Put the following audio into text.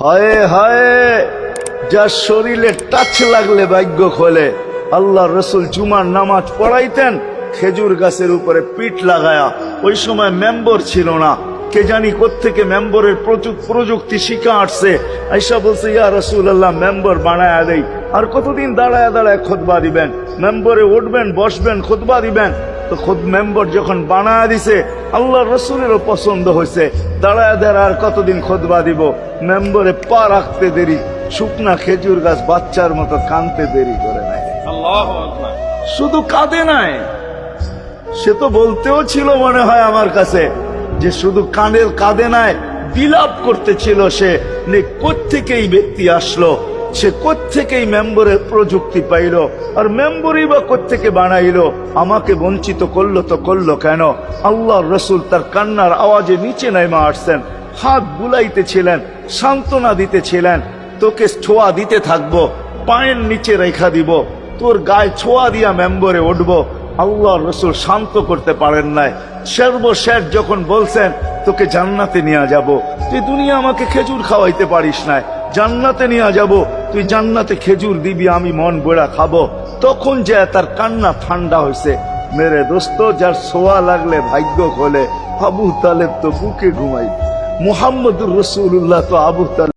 হায় হায়, যার শরীরে টাচ লাগলে ভাগ্য খোলে। আল্লাহ রসুল জুমার নামাজ পড়াইতেন খেজুর গাছের উপরে পিঠ লাগায়া। ওই সময় মেম্বর ছিল না, কে জানি কোত্থেকে মেম্বরের প্রযুক্তি শিখা আসছে। আইসা বলছে, ইয়া রাসূলুল্লাহ, মেম্বর বানায়া দেই। আর কতদিন দাঁড়ায় দাঁড়ায় খুতবা দিবেন? মেম্বরে উঠবেন, বসবেন, খুতবা দিবেন। তো খুদ মেম্বর যখন বানায়া দিছে, আল্লাহ রসুলেরও পছন্দ হয়েছে। দাঁড়ায় দাঁড়ায় আর কতদিন খুতবা দিব? মেম্বরে পা রাখতে দেরি, শুকনা খেজুর গাছ বাচ্চার মতো কানতে দেরি করে নাই। শুধু কাঁদে নাই, সে তো বলতেও ছিল মনে হয় আমার কাছে যে শুধু কাঁদে নাই, বিলাপ করতেছিল সে। কোত্থেকেই ব্যক্তি আসলো, সে কোত্থেকেই মেম্বরের প্রযুক্তি পাইল, আর মেম্বরই বা কোত্থেকে বানাইলো? আমাকে বঞ্চিত করলো তো করলো কেন? আল্লাহ রসুল তার কান্নার আওয়াজে নিচে নেমে আসছেন, হাত বুলাইতেছিলেন, সান্ত্বনা দিতেছিলেন। তোকে ছোঁয়া দিতে থাকবো, পায়ের নিচে রেখা দিব, তোর গায়ে ছোঁয়া দিয়া মেম্বরে উঠবো। আল্লাহ রসুল শান্ত করতে পারেন নাই। সর্বশেষ যখন বলছেন, তোকে জান্নাতে নিয়ে যাব, তুই দুনিয়া আমাকে খেজুর খাওয়াইতে পারিস না, জান্নাতে নিয়ে যাব, তুই জান্নাতে খেজুর দিবি, আমি মন বেড়া খাবো। তখন যে তার কান্না ঠান্ডা হয়েছে। মেরে দোস্ত, যার ছোঁয়া লাগলে ভাগ্য খোলে। আবু তালেব তো বুকে ঘুমাই, মুহাম্মদুর রাসূলুল্লাহ তো আবু তালেব।